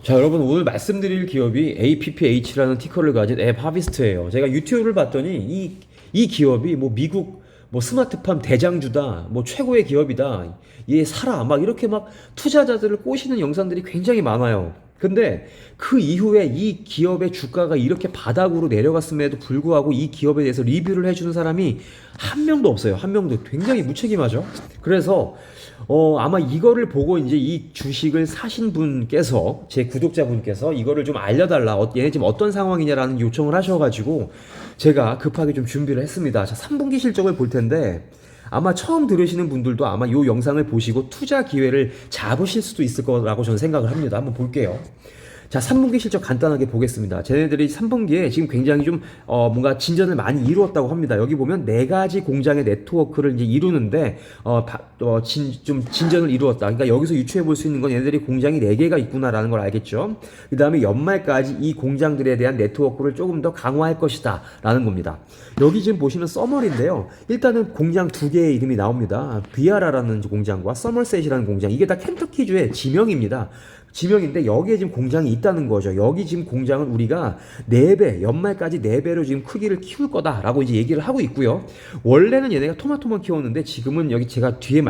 자, 여러분 오늘 말씀드릴 기업이 APPH라는 티커를 가진 앱하비스트예요. 제가 유튜브를 봤더니 이 기업이 뭐 미국 뭐 스마트팜 대장주다, 뭐 최고의 기업이다, 얘 사라, 막 이렇게 막 투자자들을 꼬시는 영상들이 굉장히 많아요. 근데 그 이후에 이 기업의 주가가 이렇게 바닥으로 내려갔음에도 불구하고 이 기업에 대해서 리뷰를 해주는 사람이 한 명도 없어요. 한 명도. 굉장히 무책임하죠. 그래서 아마 이거를 보고 이제 이 주식을 사신 분께서, 제 구독자분께서 이거를 좀 알려달라, 얘네 지금 어떤 상황이냐라는 요청을 하셔가지고 제가 급하게 좀 준비를 했습니다. 자, 3분기 실적을 볼 텐데 아마 처음 들으시는 분들도 아마 이 영상을 보시고 투자 기회를 잡으실 수도 있을 거라고 저는 생각을 합니다. 한번 볼게요. 자, 3분기 실적 간단하게 보겠습니다. 쟤네들이 3분기에 지금 굉장히 좀 뭔가 진전을 많이 이루었다고 합니다. 여기 보면 네 가지 공장의 네트워크를 이제 이루는데 좀 진전을 이루었다. 그러니까 여기서 유추해 볼 수 있는 건 얘네들이 공장이 4개가 있구나라는 걸 알겠죠. 그 다음에 연말까지 이 공장들에 대한 네트워크를 조금 더 강화할 것이다 라는 겁니다. 여기 지금 보시면 서머리인데요. 일단은 공장 2개의 이름이 나옵니다. 비아라라는 공장과 서머셋이라는 공장. 이게 다 켄터키주의 지명입니다. 지명인데 여기에 지금 공장이 있다는 거죠. 여기 지금 공장은 우리가 4배, 연말까지 4배로 지금 크기를 키울 거다라고 이제 얘기를 하고 있고요. 원래는 얘네가 토마토만 키웠는데 지금은 여기 제가 뒤에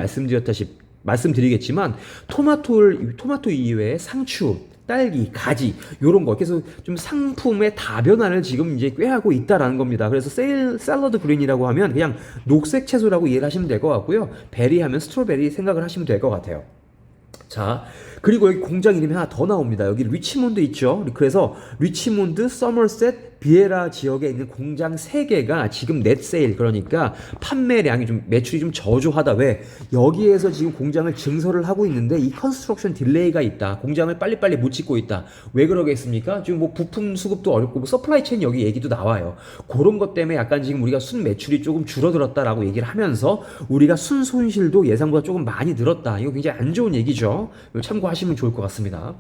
말씀드리겠지만 토마토 이외에 상추, 딸기, 가지 요런 거 그래서 좀 상품의 다변화를 지금 이제 꾀하고 있다라는 겁니다. 그래서 샐러드 그린이라고 하면 그냥 녹색 채소라고 이해를 하시면 될 것 같고요. 베리 하면 스트로베리 생각을 하시면 될 것 같아요. 자, 그리고 여기 공장 이름이 하나 더 나옵니다. 여기 리치몬드 있죠. 그래서 리치몬드, 서머셋, 비에라 지역에 있는 공장 3개가 지금 넷세일, 그러니까 판매량이 좀, 매출이 좀 저조하다. 왜? 여기에서 지금 공장을 증설을 하고 있는데 이 컨스트럭션 딜레이가 있다. 공장을 빨리빨리 못 짓고 있다. 왜 그러겠습니까? 지금 뭐 부품 수급도 어렵고 뭐 서플라이 체인 여기 얘기도 나와요. 그런 것 때문에 약간 지금 우리가 순 매출이 조금 줄어들었다라고 얘기를 하면서 우리가 순 손실도 예상보다 조금 많이 늘었다. 이거 굉장히 안 좋은 얘기죠. 참고하시면 좋을 것 같습니다.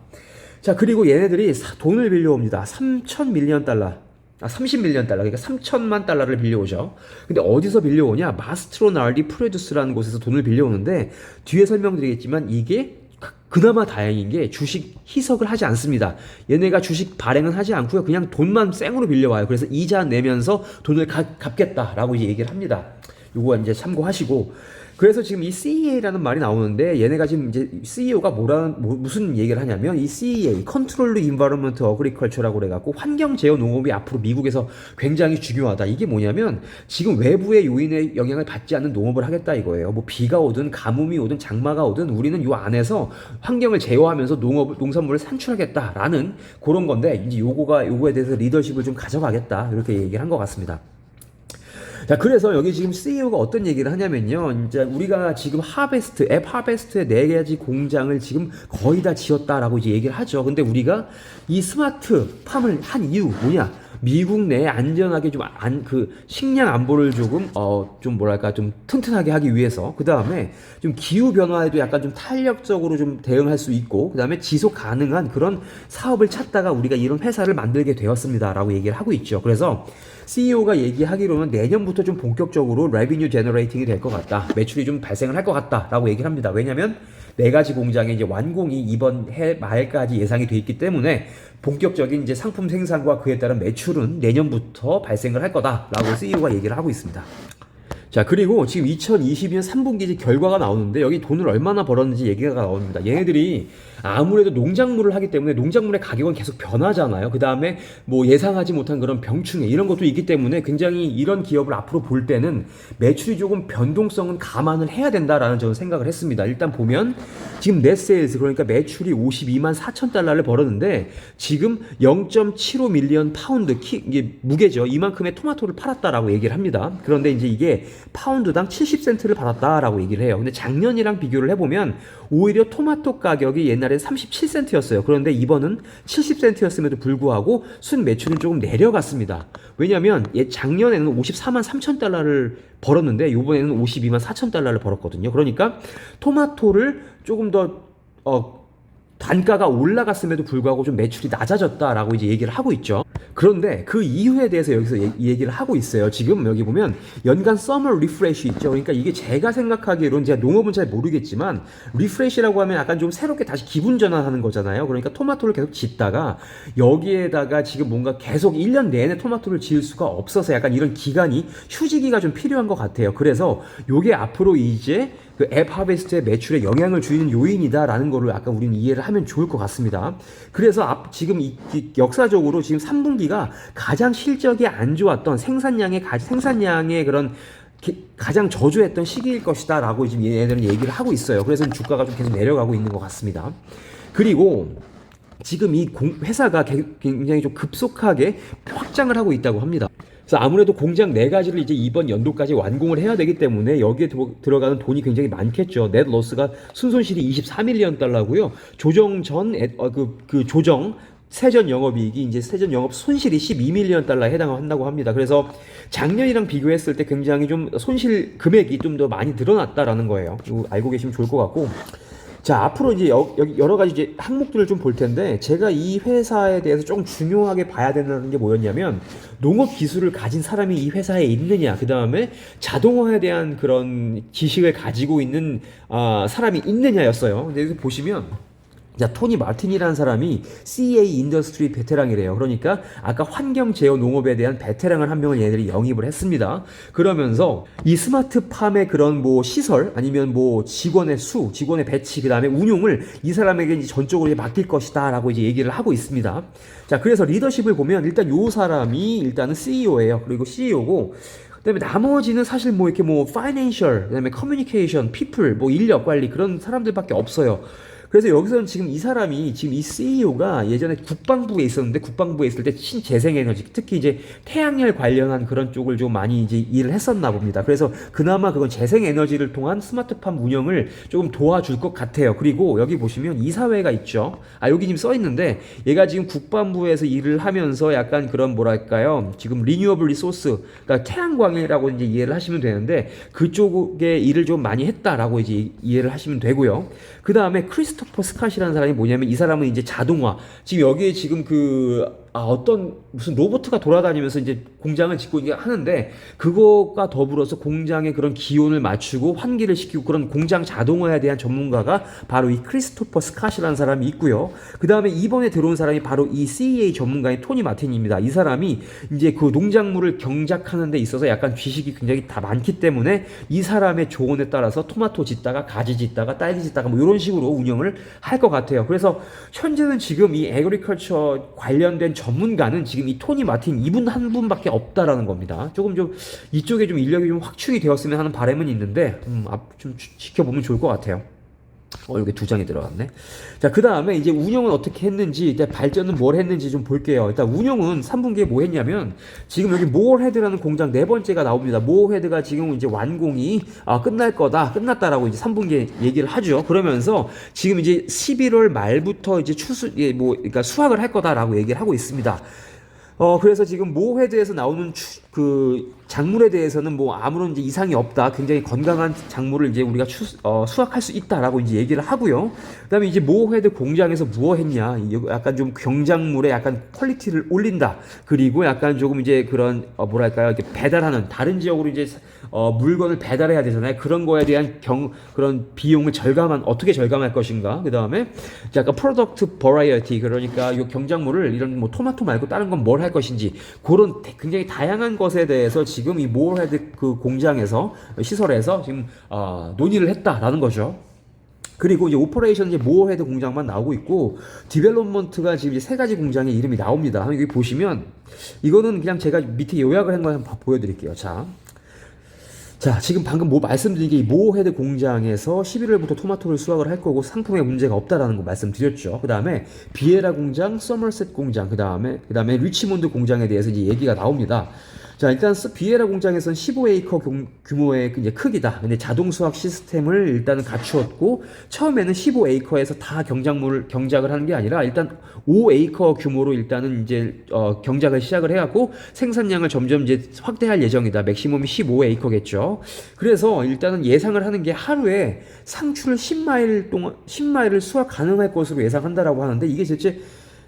자, 그리고 얘네들이 돈을 빌려옵니다. 3,000밀리언 달러. 30밀리언 달러, 그러니까 3천만 달러를 빌려오죠. 근데 어디서 빌려오냐? 마스트로나르디 프로듀스라는 곳에서 돈을 빌려오는데 뒤에 설명드리겠지만 이게 그나마 다행인 게 주식 희석을 하지 않습니다. 얘네가 주식 발행은 하지 않고요. 그냥 돈만 생으로 빌려와요. 그래서 이자 내면서 돈을 갚겠다라고 이제 얘기를 합니다. 요거 이제 참고하시고. 그래서 지금 이 CEA라는 말이 나오는데 얘네가 지금 이제 CEO가 무슨 얘기를 하냐면 이 CEA, Controlled Environment Agriculture라고 그래갖고 환경 제어 농업이 앞으로 미국에서 굉장히 중요하다. 이게 뭐냐면 지금 외부의 요인의 영향을 받지 않는 농업을 하겠다 이거예요. 뭐 비가 오든 가뭄이 오든 장마가 오든 우리는 요 안에서 환경을 제어하면서 농산물을 산출하겠다라는 그런 건데 이제 요거에 대해서 리더십을 좀 가져가겠다 이렇게 얘기를 한 것 같습니다. 자, 그래서 여기 지금 CEO가 어떤 얘기를 하냐면요. 이제 우리가 지금 앱 하베스트의 4가지 공장을 지금 거의 다 지었다라고 이제 얘기를 하죠. 근데 우리가 이 스마트 팜을 한 이유 뭐냐? 미국 내에 안전하게 식량 안보를 좀 뭐랄까 좀 튼튼하게 하기 위해서, 그 다음에 좀 기후 변화에도 약간 좀 탄력적으로 좀 대응할 수 있고, 그 다음에 지속 가능한 그런 사업을 찾다가 우리가 이런 회사를 만들게 되었습니다라고 얘기를 하고 있죠. 그래서 CEO가 얘기하기로는 내년부터 좀 본격적으로 레비뉴 제너레이팅이 될 것 같다. 매출이 좀 발생을 할 것 같다라고 얘기를 합니다. 왜냐면 4가지 공장의 이제 완공이 이번 해 말까지 예상이 돼 있기 때문에 본격적인 이제 상품 생산과 그에 따른 매출은 내년부터 발생을 할 거다라고 CEO가 얘기를 하고 있습니다. 자, 그리고 지금 2022년 3분기 결과가 나오는데 여기 돈을 얼마나 벌었는지 얘기가 나옵니다. 얘네들이 아무래도 농작물을 하기 때문에 농작물의 가격은 계속 변하잖아요. 그 다음에 뭐 예상하지 못한 그런 병충해 이런 것도 있기 때문에 굉장히 이런 기업을 앞으로 볼 때는 매출이 조금 변동성은 감안을 해야 된다라는 저는 생각을 했습니다. 일단 보면 지금 넷세일즈, 그러니까 매출이 52만 4천 달러를 벌었는데 지금 0.75밀리언 파운드 이게 무게죠. 이만큼의 토마토를 팔았다라고 얘기를 합니다. 그런데 이제 이게 파운드당 70센트를 받았다라고 얘기를 해요. 근데 작년이랑 비교를 해보면 오히려 토마토 가격이 옛날에 37센트였어요. 그런데 이번은 70센트였음에도 불구하고 순 매출은 조금 내려갔습니다. 왜냐면 작년에는 54만 3천 달러를 벌었는데 이번에는 52만 4천 달러를 벌었거든요. 그러니까 토마토를 조금 더 단가가 올라갔음에도 불구하고 좀 매출이 낮아졌다라고 이제 얘기를 하고 있죠. 그런데 그 이유에 대해서 여기서 얘기를 하고 있어요. 지금 여기 보면 연간 서머 리프레쉬 있죠. 그러니까 이게 제가 생각하기로는, 제가 농업은 잘 모르겠지만 리프레쉬라고 하면 약간 좀 새롭게 다시 기분 전환하는 거잖아요. 그러니까 토마토를 계속 짓다가 여기에다가 지금 뭔가 계속 1년 내내 토마토를 지을 수가 없어서 약간 이런 기간이, 휴지기가 좀 필요한 것 같아요. 그래서 요게 앞으로 이제 그 앱 하베스트의 매출에 영향을 주는 요인이다라는 거를 아까 우리는 이해를 하면 좋을 것 같습니다. 그래서 지금 역사적으로 지금 3분기가 가장 실적이 안 좋았던 생산량의 그런 가장 저조했던 시기일 것이다 라고 지금 얘네들은 얘기를 하고 있어요. 그래서 주가가 좀 계속 내려가고 있는 것 같습니다. 그리고 지금 이 회사가 굉장히 좀 급속하게 확장을 하고 있다고 합니다. 그래서 아무래도 공장 4가지를 이제 이번 연도까지 완공을 해야 되기 때문에 여기에 들어가는 돈이 굉장히 많겠죠. 넷 로스가 순손실이 23밀리언 달러고요. 조정 전 조정 세전 영업이익이 이제 세전 영업 손실이 12밀리언 달러에 해당한다고 합니다. 그래서 작년이랑 비교했을 때 굉장히 좀 손실 금액이 좀 더 많이 늘어났다라는 거예요. 이거 알고 계시면 좋을 것 같고. 자, 앞으로 이제 여기 여러 가지 이제 항목들을 좀 볼 텐데, 제가 이 회사에 대해서 조금 중요하게 봐야 된다는 게 뭐였냐면, 농업 기술을 가진 사람이 이 회사에 있느냐, 그 다음에 자동화에 대한 그런 지식을 가지고 있는 사람이 있느냐였어요. 근데 여기 보시면, 자, 토니 마틴이라는 사람이 CA 인더스트리 베테랑이래요. 그러니까 아까 환경 제어 농업에 대한 베테랑을 한 명을 얘네들이 영입을 했습니다. 그러면서 이 스마트팜의 그런 뭐 시설, 아니면 뭐 직원의 직원의 배치, 그 다음에 운용을 이 사람에게 이제 전적으로 맡길 것이다 라고 이제 얘기를 하고 있습니다. 자, 그래서 리더십을 보면 일단 요 사람이 일단은 CEO예요. 그리고 CEO고, 그다음에 나머지는 사실 뭐 이렇게 뭐 파이낸셜, 그다음에 커뮤니케이션, 피플, 뭐 인력 관리, 그런 사람들밖에 없어요. 그래서 여기서는 지금 이 사람이, 지금 이 CEO가 예전에 국방부에 있었는데, 국방부에 있을 때 신재생에너지, 특히 이제 태양열 관련한 그런 쪽을 좀 많이 이제 일을 했었나 봅니다. 그래서 그나마 그건 재생에너지를 통한 스마트팜 운영을 조금 도와줄 것 같아요. 그리고 여기 보시면 이사회가 있죠. 여기 지금 써 있는데, 얘가 지금 국방부에서 일을 하면서 약간 그런 뭐랄까요, 지금 리뉴어블 리소스, 그러니까 태양광이라고 이제 이해를 하시면 되는데, 그쪽에 일을 좀 많이 했다라고 이제 이해를 하시면 되고요. 그 다음에 크리스토퍼 스캇이라는 사람이 뭐냐면, 이 사람은 이제 자동화, 지금 여기에 지금 어떤 무슨 로봇가 돌아다니면서 이제 공장을 짓고 이제 하는데, 그거가 더불어서 공장의 그런 기온을 맞추고 환기를 시키고 그런 공장 자동화에 대한 전문가가 바로 이 크리스토퍼 스캇이라는 사람이 있고요. 그 다음에 이번에 들어온 사람이 바로 이 CEA 전문가인 토니 마틴입니다. 이 사람이 이제 그 농작물을 경작하는 데 있어서 약간 지식이 굉장히 다 많기 때문에, 이 사람의 조언에 따라서 토마토 짓다가 가지 짓다가 딸기 짓다가 뭐 이런 식으로 운영을 할 것 같아요. 그래서 현재는 지금 이 애그리컬처 관련된 전문가는 지금 이 토니 마틴 이분 한 분밖에 없다라는 겁니다. 조금 좀 이쪽에 좀 인력이 좀 확충이 되었으면 하는 바람은 있는데, 좀 지켜보면 좋을 것 같아요. 여기 2장이 들어갔네. 자, 그 다음에 이제 운영은 어떻게 했는지, 일단 발전은 뭘 했는지 좀 볼게요. 일단 운영은 3분기에 뭐 했냐면, 지금 여기 모어헤드라는 공장 4번째가 나옵니다. 모어헤드가 지금 이제 완공이 끝날 거다, 끝났다라고 이제 3분기에 얘기를 하죠. 그러면서 지금 이제 11월 말부터 이제 그러니까 수확을 할 거다라고 얘기를 하고 있습니다. 그래서 지금 모헤드에서 나오는 그 작물에 대해서는 뭐 아무런 이제 이상이 없다, 굉장히 건강한 작물을 이제 우리가 수확할 수 있다라고 이제 얘기를 하고요. 그다음에 이제 모헤드 공장에서 무엇 했냐, 약간 좀 경작물의 약간 퀄리티를 올린다. 그리고 약간 조금 이제 그런 뭐랄까요, 이렇게 배달하는, 다른 지역으로 이제 물건을 배달해야 되잖아요. 그런 거에 대한 그런 비용을 어떻게 절감할 것인가. 그다음에 약간 프로덕트 버라이어티, 그러니까 이 경작물을 이런 뭐 토마토 말고 다른 건 뭘 할 것인지, 그런 굉장히 다양한 것에 대해서 지금 이 모어헤드 그 공장에서, 시설에서 지금 논의를 했다라는 거죠. 그리고 이제 오퍼레이션 이제 모어헤드 공장만 나오고 있고, 디벨롭먼트가 지금 이제 3가지 공장의 이름이 나옵니다. 여기 보시면 이거는 그냥 제가 밑에 요약을 한 거 한번 보여드릴게요. 자, 지금 방금 말씀드린 게 이 모어헤드 공장에서 11월부터 토마토를 수확을 할 거고 상품에 문제가 없다라는 거 말씀드렸죠. 그 다음에 비에라 공장, 서머셋 공장, 그 다음에 리치몬드 공장에 대해서 이제 얘기가 나옵니다. 자, 일단 비에라 공장에서는 15에이커 규모의 이제 크기다. 근데 자동 수확 시스템을 일단은 갖추었고, 처음에는 15에이커에서 다 경작을 하는 게 아니라 일단 5에이커 규모로 일단은 이제 경작을 시작을 해갖고 생산량을 점점 이제 확대할 예정이다. 맥시멈이 15에이커겠죠. 그래서 일단은 예상을 하는 게 하루에 상추를 10마일을 수확 가능할 것으로 예상한다라고 하는데, 이게 실제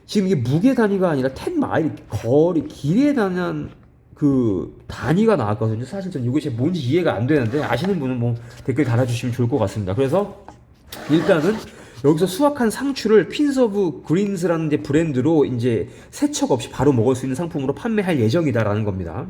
지금 이게 무게 단위가 아니라 10마일 길이에 대한 그 단위가 나왔거든요. 사실 전 이것이 뭔지 이해가 안 되는데, 아시는 분은 뭐 댓글 달아주시면 좋을 것 같습니다. 그래서 일단은 여기서 수확한 상추를 퀸스 오브 그린스라는 이제 브랜드로 이제 세척 없이 바로 먹을 수 있는 상품으로 판매할 예정이다라는 겁니다.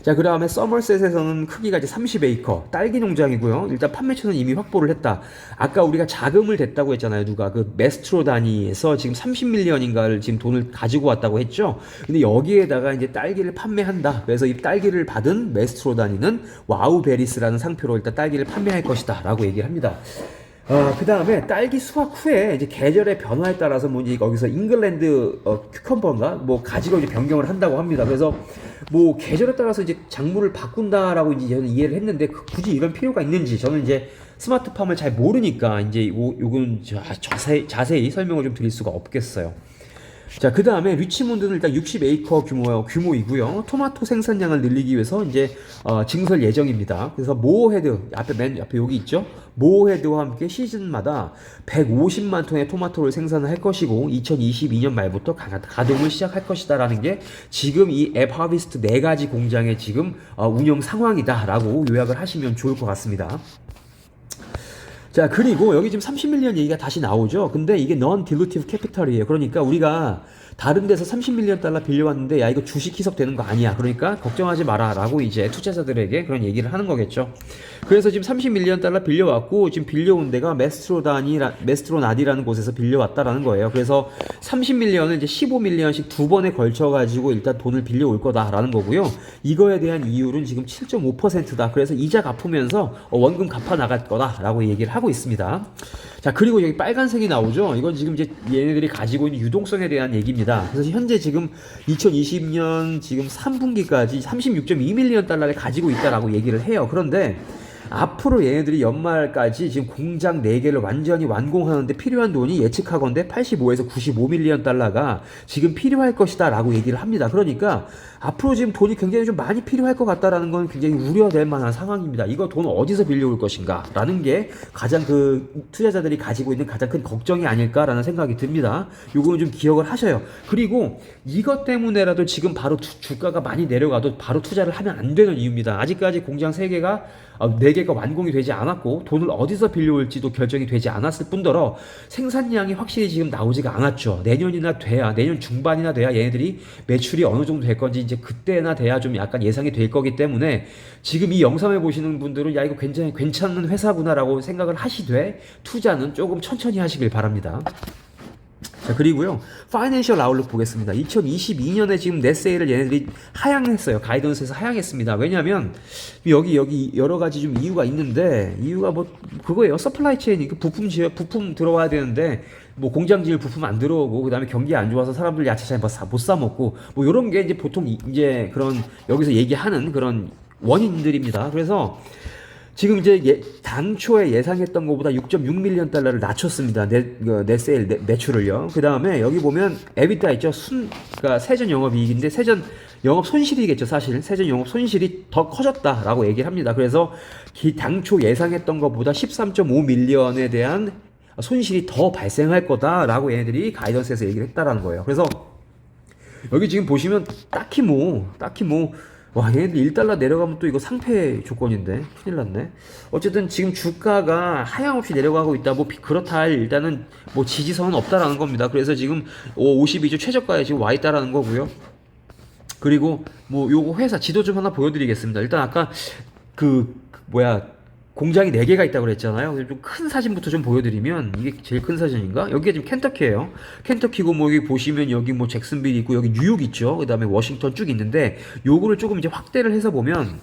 자, 그 다음에 서머셋에서는 크기가 이제 30에이커 딸기 농장이고요. 일단 판매처는 이미 확보를 했다. 아까 우리가 자금을 댔다고 했잖아요. 누가 그 메스트로 단위에서 지금 30밀리언인가를 지금 돈을 가지고 왔다고 했죠. 근데 여기에다가 이제 딸기를 판매한다. 그래서 이 딸기를 받은 메스트로 단위는 와우베리스라는 상표로 일단 딸기를 판매할 것이다 라고 얘기를 합니다. 그 다음에 딸기 수확 후에 이제 계절의 변화에 따라서 뭐 이제 거기서 잉글랜드 큐컴버인가 뭐 가지로 이제 변경을 한다고 합니다. 그래서 뭐 계절에 따라서 이제 작물을 바꾼다라고 이제 저는 이해를 했는데, 굳이 이런 필요가 있는지 저는 이제 스마트팜을 잘 모르니까 이제 요건 자세히 설명을 좀 드릴 수가 없겠어요. 자, 그 다음에 리치몬드는 일단 60에이커 규모이고요. 토마토 생산량을 늘리기 위해서 이제 증설 예정입니다. 그래서 모어헤드 맨 앞에 여기 있죠. 모어헤드와 함께 시즌마다 150만 톤의 토마토를 생산할 것이고 2022년 말부터 가동을 시작할 것이다라는 게 지금 이 앱 하비스트 4가지 공장의 지금 운영 상황이다라고 요약을 하시면 좋을 것 같습니다. 자, 그리고 여기 지금 30밀리언 얘기가 다시 나오죠. 근데 이게 non-dilutive capital이에요. 그러니까 우리가 다른 데서 30밀리언 달러 빌려왔는데, 야, 이거 주식 희석되는 거 아니야. 그러니까 걱정하지 마라 라고 이제 투자자들에게 그런 얘기를 하는 거겠죠. 그래서 지금 30밀리언 달러 빌려왔고, 지금 빌려온 데가 메스트로나디라는 곳에서 빌려왔다라는 거예요. 그래서 30밀리언을 이제 15밀리언씩 두 번에 걸쳐가지고 일단 돈을 빌려올 거다라는 거고요. 이거에 대한 이율은 지금 7.5%다. 그래서 이자 갚으면서 원금 갚아 나갈 거다라고 얘기를 하고 있습니다. 자, 그리고 여기 빨간색이 나오죠. 이건 지금 이제 얘네들이 가지고 있는 유동성에 대한 얘기입니다. 그래서 현재 지금 2020년 지금 3분기까지 36.2밀리언 달러를 가지고 있다라고 얘기를 해요. 그런데 앞으로 얘네들이 연말까지 지금 공장 4개를 완전히 완공하는데 필요한 돈이 예측하건대 85에서 95밀리언 달러가 지금 필요할 것이다 라고 얘기를 합니다. 그러니까 앞으로 지금 돈이 굉장히 좀 많이 필요할 것 같다라는 건 굉장히 우려될 만한 상황입니다. 이거 돈 어디서 빌려올 것인가 라는 게 가장 그 투자자들이 가지고 있는 가장 큰 걱정이 아닐까라는 생각이 듭니다. 요거는 좀 기억을 하셔요. 그리고 이것 때문에라도 지금 바로 주가가 많이 내려가도 바로 투자를 하면 안 되는 이유입니다. 아직까지 공장 3개가 4개가 완공이 되지 않았고 돈을 어디서 빌려올지도 결정이 되지 않았을 뿐더러 생산량이 확실히 지금 나오지가 않았죠. 내년 중반이나 돼야 얘네들이 매출이 어느 정도 될 건지 이제 그때나 돼야 좀 약간 예상이 될 거기 때문에 지금 이 영상을 보시는 분들은 야, 이거 굉장히 괜찮은 회사구나라고 생각을 하시되 투자는 조금 천천히 하시길 바랍니다. 자, 그리고요, 파이낸셜 아웃룩 보겠습니다. 2022년에 지금 넷세일을 얘네들이 하향했어요. 가이던스에서 하향했습니다. 왜냐면 여기 여러 가지 좀 이유가 있는데, 이유가 뭐 그거예요. 서플라이 체인, 부품 들어와야 되는데 뭐 공장 지을 부품 안 들어오고, 그다음에 경기 안 좋아서 사람들 야채 잘 못 사 먹고, 뭐 이런 게 이제 보통 이제 그런 여기서 얘기하는 그런 원인들입니다. 그래서 지금 이제 당초에 예상했던 것보다 6.6밀리언 달러를 낮췄습니다. 넷세일 매출을요. 그 다음에 여기 보면 에비타 있죠. 그러니까 세전 영업이익인데 세전 영업 손실이겠죠. 사실 세전 영업 손실이 더 커졌다라고 얘기를 합니다. 그래서 당초 예상했던 것보다 13.5밀리언에 대한 손실이 더 발생할 거다라고 얘네들이 가이던스에서 얘기를 했다라는 거예요. 그래서 여기 지금 보시면 딱히 뭐 와, 얘네들 1달러 내려가면 또 이거 상패 조건인데 큰일 났네. 어쨌든 지금 주가가 하향없이 내려가고 있다. 뭐 그렇다 할 일단은 뭐 지지선은 없다라는 겁니다. 그래서 지금 52주 최저가에 지금 와 있다라는 거고요. 그리고 뭐 요거 회사 지도 좀 하나 보여드리겠습니다. 일단 아까 공장이 4개가 있다고 그랬잖아요. 좀 큰 사진부터 좀 보여드리면, 이게 제일 큰 사진인가? 여기가 지금 켄터키예요. 켄터키고 뭐 여기 보시면 여기 뭐 잭슨빌 있고 여기 뉴욕 있죠. 그 다음에 워싱턴 쭉 있는데 요거를 조금 이제 확대를 해서 보면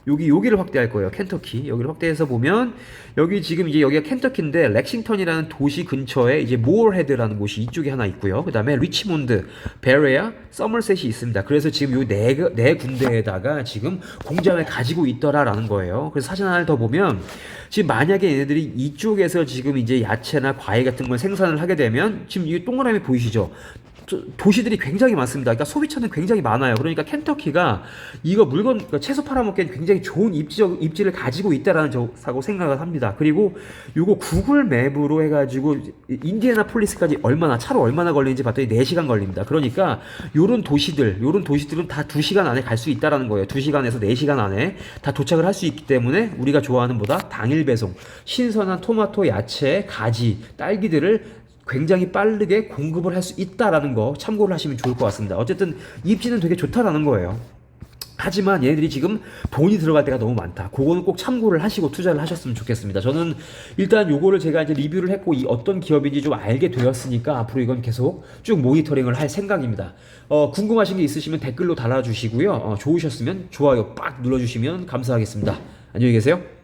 여기를 확대할 거예요. 켄터키. 여기를 확대해서 보면 여기 지금 이제 여기가 켄터키인데 렉싱턴이라는 도시 근처에 이제 모어헤드라는 곳이 이쪽에 하나 있고요. 그다음에 리치몬드, 베레아, 서머셋이 있습니다. 그래서 지금 요 네 군데에다가 지금 공장을 가지고 있더라라는 거예요. 그래서 사진 하나를 더 보면 지금 만약에 얘네들이 이쪽에서 지금 이제 야채나 과일 같은 걸 생산을 하게 되면 지금 이 동그라미 보이시죠? 도시들이 굉장히 많습니다. 그러니까 소비처는 굉장히 많아요. 그러니까 켄터키가 이거 물건, 그러니까 채소 팔아먹기엔 굉장히 좋은 입지를 가지고 있다라는 저라고 생각을 합니다. 그리고 요거 구글 맵으로 해가지고 인디애나폴리스까지 차로 얼마나 걸리는지 봤더니 4시간 걸립니다. 그러니까 요런 도시들은 다 2시간 안에 갈 수 있다라는 거예요. 2시간에서 4시간 안에 다 도착을 할 수 있기 때문에 우리가 좋아하는 보다 당일 배송, 신선한 토마토, 야채, 가지, 딸기들을 굉장히 빠르게 공급을 할 수 있다라는 거 참고를 하시면 좋을 것 같습니다. 어쨌든 입지는 되게 좋다라는 거예요. 하지만 얘네들이 지금 돈이 들어갈 때가 너무 많다. 그거는 꼭 참고를 하시고 투자를 하셨으면 좋겠습니다. 저는 일단 요거를 제가 이제 리뷰를 했고 이 어떤 기업인지 좀 알게 되었으니까 앞으로 이건 계속 쭉 모니터링을 할 생각입니다. 궁금하신 게 있으시면 댓글로 달아주시고요. 좋으셨으면 좋아요 빡 눌러주시면 감사하겠습니다. 안녕히 계세요.